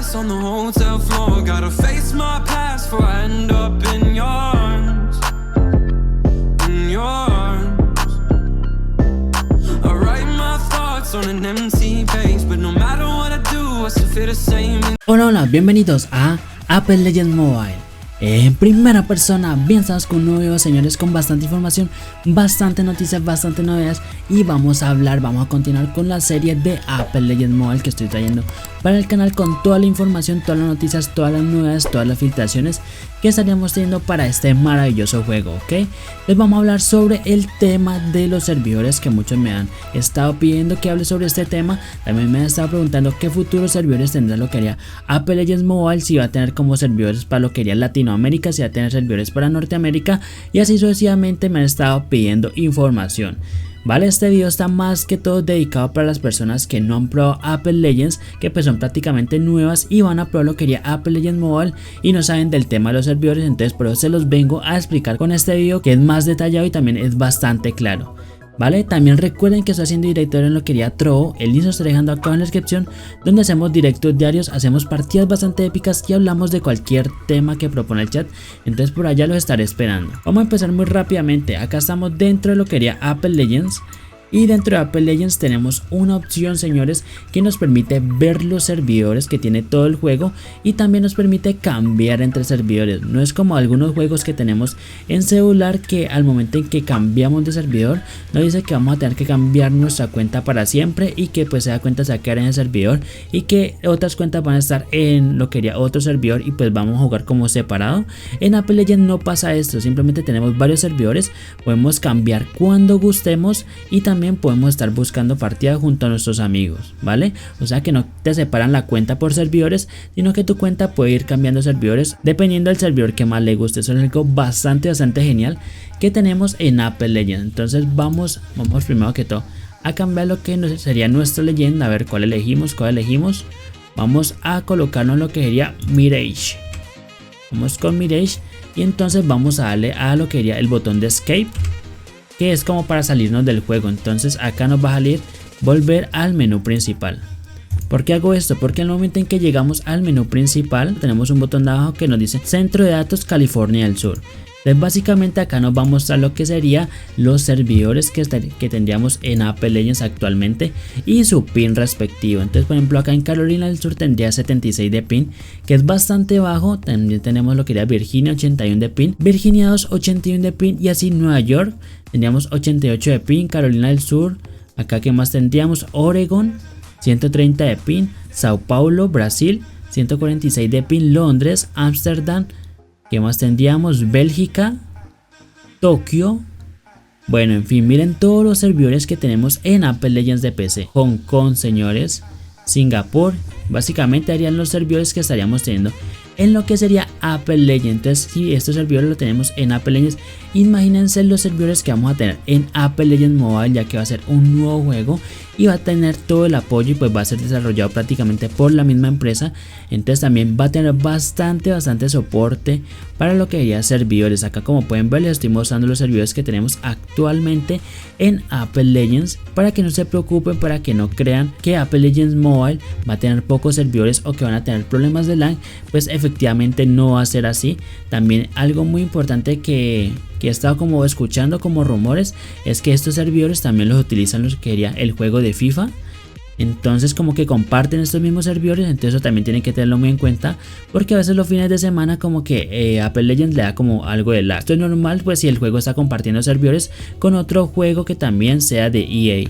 glass on the hotel floor. Gotta face my past before I end up in your arms. In your arms. I write my thoughts on an empty page, but no matter what I do, I still feel the same. Hola, bienvenidos a Apex Legends Mobile. En primera persona, bien estamos con un nuevo video, señores, con bastante información, bastante noticias, bastante novedades. Y vamos a continuar con la serie de Apex Legends Mobile que estoy trayendo para el canal, con toda la información, todas las noticias, todas las novedades, todas las filtraciones que estaríamos teniendo para este maravilloso juego, ¿ok? Les vamos a hablar sobre el tema de los servidores, que muchos me han estado pidiendo que hable sobre este tema. También me han estado preguntando qué futuros servidores tendrá lo que haría Apex Legends Mobile, si va a tener como servidores para lo que haría Latinoamérica, si va a tener servidores para Norteamérica, y así sucesivamente me han estado pidiendo información. Vale, este video está más que todo dedicado para las personas que no han probado Apex Legends, que pues son prácticamente nuevas y van a probar lo que haría Apex Legends Mobile y no saben del tema de los servidores. Entonces por eso se los vengo a explicar con este video, que es más detallado y también es bastante claro. Vale, también recuerden que estoy haciendo directo en lo que haría Trovo, el link lo estoy dejando acá en la descripción, donde hacemos directos diarios, hacemos partidas bastante épicas y hablamos de cualquier tema que propone el chat. Entonces por allá los estaré esperando. Vamos a empezar muy rápidamente. Acá estamos dentro de lo que haría Apex Legends. Y dentro de Apex Legends tenemos una opción, señores, que nos permite ver los servidores que tiene todo el juego, y también nos permite cambiar entre servidores. No es como algunos juegos que tenemos en celular, que al momento en que cambiamos de servidor nos dice que vamos a tener que cambiar nuestra cuenta para siempre, y que pues esa cuenta se va a quedar en el servidor y que otras cuentas van a estar en lo que haría otro servidor y pues vamos a jugar como separado. En Apex Legends no pasa esto, simplemente tenemos varios servidores, podemos cambiar cuando gustemos y también podemos estar buscando partidas junto a nuestros amigos, ¿vale? O sea que no te separan la cuenta por servidores, sino que tu cuenta puede ir cambiando servidores dependiendo del servidor que más le guste. Eso es algo bastante genial que tenemos en Apex Legends. Entonces vamos primero que todo a cambiar lo que sería nuestra leyenda, a ver cuál elegimos. Vamos a colocarnos lo que sería Mirage. Vamos con Mirage y entonces vamos a darle a lo que sería el botón de Escape, que es como para salirnos del juego. Entonces acá nos va a salir volver al menú principal. ¿Por qué hago esto? Porque al momento en que llegamos al menú principal tenemos un botón de abajo que nos dice Centro de Datos California del Sur. Entonces básicamente acá nos va a mostrar lo que sería los servidores que tendríamos en Apex Legends actualmente y su pin respectivo. Entonces por ejemplo acá en Carolina del Sur tendría 76 de pin, que es bastante bajo. También tenemos lo que sería Virginia, 81 de pin, Virginia 2, 81 de pin, y así Nueva York tendríamos 88 de pin, Carolina del Sur, acá que más tendríamos Oregon 130 de pin, Sao Paulo, Brasil 146 de pin, Londres, Ámsterdam, que más tendríamos Bélgica, Tokio. Bueno, en fin, miren todos los servidores que tenemos en Apex Legends de PC. Hong Kong, señores, Singapur, básicamente harían los servidores que estaríamos teniendo en lo que sería Apex Legends. Entonces si estos servidores lo tenemos en Apex Legends, imagínense los servidores que vamos a tener en Apex Legends Mobile, ya que va a ser un nuevo juego y va a tener todo el apoyo y pues va a ser desarrollado prácticamente por la misma empresa. Entonces también va a tener bastante soporte para lo que sería servidores. Acá como pueden ver les estoy mostrando los servidores que tenemos actualmente en Apex Legends, para que no se preocupen, para que no crean que Apex Legends Mobile va a tener pocos servidores o que van a tener problemas de lag. Pues efectivamente no va a ser así. También algo muy importante que he estado como escuchando como rumores es que estos servidores también los utilizan los que sería el juego de FIFA. Entonces como que comparten estos mismos servidores, entonces eso también tienen que tenerlo muy en cuenta, porque a veces los fines de semana como que Apex Legends le da como algo de lag. Esto es normal pues si el juego está compartiendo servidores con otro juego que también sea de EA.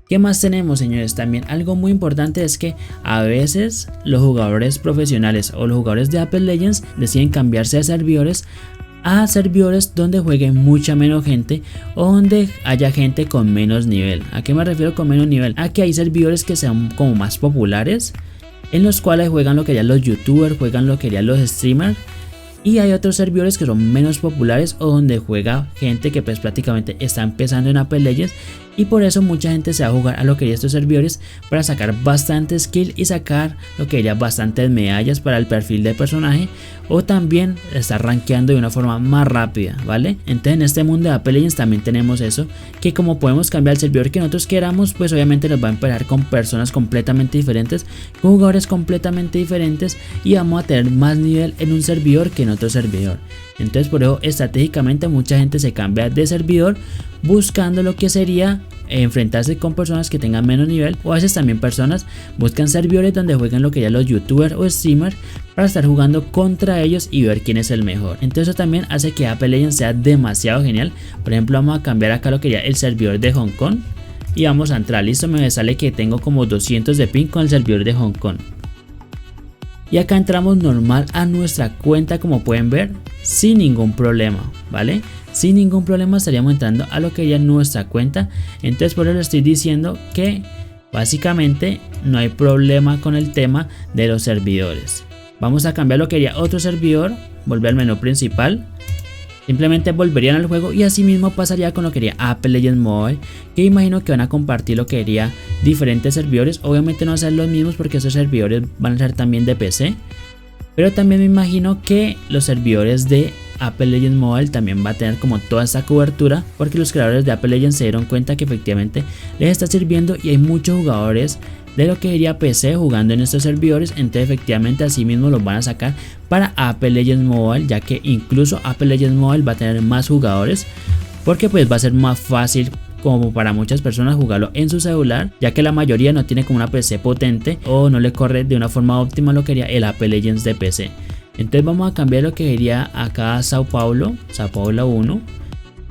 ¿Qué más tenemos, señores? También algo muy importante es que a veces los jugadores profesionales o los jugadores de Apex Legends deciden cambiarse de servidores a servidores donde juegue mucha menos gente o donde haya gente con menos nivel. ¿A qué me refiero con menos nivel? A que hay servidores que sean como más populares, en los cuales juegan lo que harían los youtubers, juegan lo que harían los streamers, Y hay otros servidores que son menos populares o donde juega gente que pues prácticamente está empezando en Apex Legends, y por eso mucha gente se va a jugar a lo que sería estos servidores para sacar bastante skill y sacar lo que sería bastantes medallas para el perfil de personaje, o también estar rankeando de una forma más rápida, ¿vale? Entonces en este mundo de Apex Legends también tenemos eso, que como podemos cambiar el servidor que nosotros queramos, pues obviamente nos va a emparejar con personas completamente diferentes, con jugadores completamente diferentes, y vamos a tener más nivel en un servidor que en otro servidor. Entonces por eso estratégicamente mucha gente se cambia de servidor buscando lo que sería enfrentarse con personas que tengan menos nivel, o a veces también personas buscan servidores donde juegan lo que ya los youtubers o streamers para estar jugando contra ellos y ver quién es el mejor. Entonces eso también hace que Apex Legends sea demasiado genial. Por ejemplo, vamos a cambiar acá lo que ya el servidor de Hong Kong y vamos a entrar. Listo, me sale que tengo como 200 de ping con el servidor de Hong Kong. Y acá entramos normal a nuestra cuenta, como pueden ver, sin ningún problema, ¿vale? Sin ningún problema estaríamos entrando a lo que sería nuestra cuenta. Entonces por eso les estoy diciendo que básicamente no hay problema con el tema de los servidores. Vamos a cambiar lo que sería otro servidor, volver al menú principal. Simplemente volverían al juego y así mismo pasaría con lo que sería Apex Legends Mobile, que imagino que van a compartir lo que sería diferentes servidores. Obviamente no van a ser los mismos porque esos servidores van a ser también de PC, pero también me imagino que los servidores de Apex Legends Mobile también va a tener como toda esta cobertura, porque los creadores de Apex Legends se dieron cuenta que efectivamente les está sirviendo y hay muchos jugadores de lo que sería PC jugando en estos servidores. Entonces efectivamente así mismo los van a sacar para Apex Legends Mobile, ya que incluso Apex Legends Mobile va a tener más jugadores, porque pues va a ser más fácil como para muchas personas jugarlo en su celular, ya que la mayoría no tiene como una PC potente o no le corre de una forma óptima lo que sería el Apex Legends de PC. Entonces vamos a cambiar lo que sería acá a Sao Paulo 1,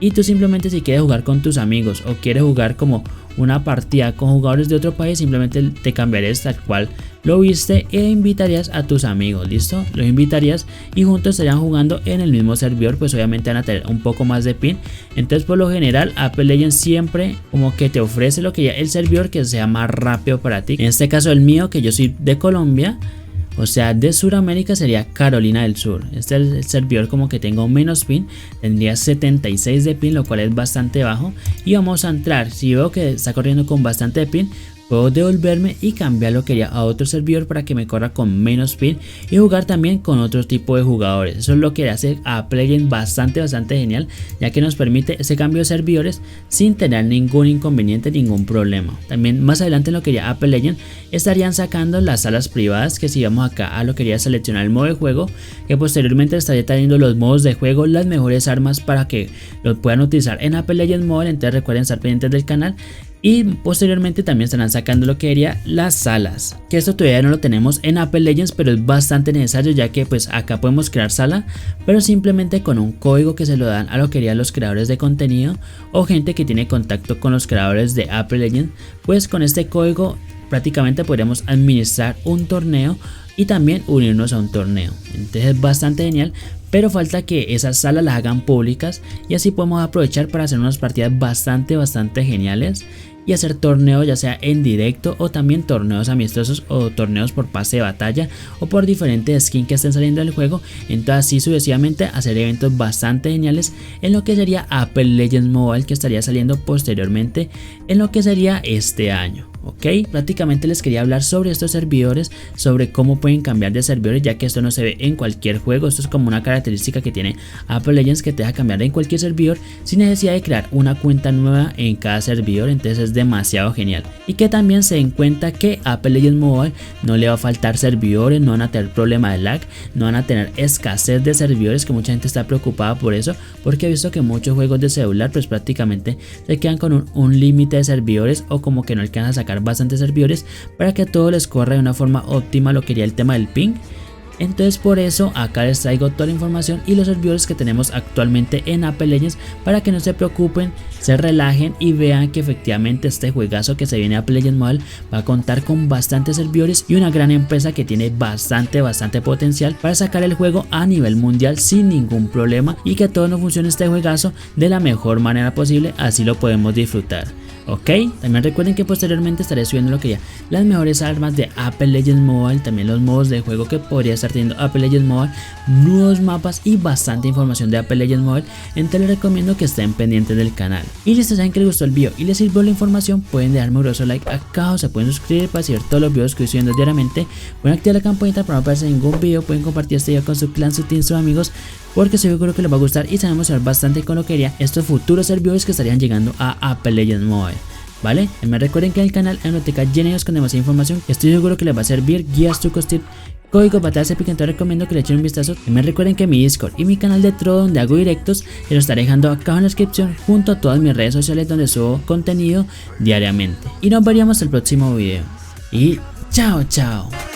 y tú simplemente si quieres jugar con tus amigos o quieres jugar como una partida con jugadores de otro país, simplemente te cambiarías tal cual lo viste e invitarías a tus amigos. Listo, los invitarías y juntos estarían jugando en el mismo servidor. Pues obviamente van a tener un poco más de ping. Entonces por lo general Apex Legends siempre como que te ofrece lo que ya el servidor que sea más rápido para ti. En este caso el mío, que yo soy de Colombia, o sea de Sudamérica, sería Carolina del Sur. Este es el servidor como que tengo menos ping, tendría 76 de ping, lo cual es bastante bajo. Y vamos a entrar, si veo que está corriendo con bastante ping, puedo devolverme y cambiar lo que sería a otro servidor para que me corra con menos ping y jugar también con otro tipo de jugadores. Eso es lo que hace a Apex Legends bastante genial, ya que nos permite ese cambio de servidores sin tener ningún inconveniente, ningún problema. También más adelante en lo que sería Apex Legends estarían sacando las salas privadas, que si vamos acá a lo que sería seleccionar el modo de juego, que posteriormente estaría trayendo los modos de juego, las mejores armas para que los puedan utilizar en Apex Legends Mobile. Entonces recuerden estar pendientes del canal. Y posteriormente también estarán sacando lo que sería las salas, que esto todavía no lo tenemos en Apex Legends, pero es bastante necesario, ya que pues acá podemos crear sala, pero simplemente con un código que se lo dan a lo que serían los creadores de contenido o gente que tiene contacto con los creadores de Apex Legends. Pues con este código prácticamente podríamos administrar un torneo y también unirnos a un torneo. Entonces es bastante genial, pero falta que esas salas las hagan públicas y así podemos aprovechar para hacer unas partidas bastante geniales y hacer torneos ya sea en directo o también torneos amistosos o torneos por pase de batalla o por diferentes skins que estén saliendo del juego. Entonces así sucesivamente hacer eventos bastante geniales en lo que sería Apex Legends Mobile, que estaría saliendo posteriormente en lo que sería este año. Ok, prácticamente les quería hablar sobre estos servidores, sobre cómo pueden cambiar de servidores, ya que esto no se ve en cualquier juego. Esto es como una característica que tiene Apex Legends, que te deja cambiar en cualquier servidor sin necesidad de crear una cuenta nueva en cada servidor. Entonces es demasiado genial, y que también se den cuenta que Apex Legends Mobile no le va a faltar servidores, no van a tener problema de lag, no van a tener escasez de servidores, que mucha gente está preocupada por eso, porque he visto que muchos juegos de celular pues prácticamente se quedan con un límite de servidores, o como que no alcanzan a sacar bastantes servidores para que todo les corra de una forma óptima lo que sería el tema del ping. Entonces por eso acá les traigo toda la información y los servidores que tenemos actualmente en Apex Legends, para que no se preocupen, se relajen y vean que efectivamente este juegazo que se viene a Apex Legends Mobile va a contar con bastantes servidores y una gran empresa que tiene bastante potencial para sacar el juego a nivel mundial sin ningún problema, y que todo nos funcione este juegazo de la mejor manera posible, así lo podemos disfrutar. Ok, también recuerden que posteriormente estaré subiendo lo que ya las mejores armas de Apex Legends Mobile, también los modos de juego que podría estar teniendo Apex Legends Mobile, nuevos mapas y bastante información de Apex Legends Mobile. Entonces les recomiendo que estén pendientes del canal. Y si saben que les gustó el video y les sirvió la información, pueden dejarme un grosso like acá, o se pueden suscribir para seguir todos los videos que estoy subiendo diariamente. Pueden activar la campanita para no perderse ningún video, pueden compartir este video con su clan, su team, sus amigos, porque estoy seguro que les va a gustar y se van a emocionar bastante con lo que haría estos futuros servidores que estarían llegando a Apex Legends Mobile. ¿Vale? Me recuerden que en el canal hay una biblioteca llena de videos con demasiada información, estoy seguro que les va a servir, guías, trucos, tips, códigos, batallas épicas. Entonces recomiendo que le echen un vistazo. Y me recuerden que mi Discord y mi canal de Trovo, donde hago directos, se los estaré dejando acá en la descripción, junto a todas mis redes sociales donde subo contenido diariamente. Y nos veríamos el próximo video. Y chao, chao.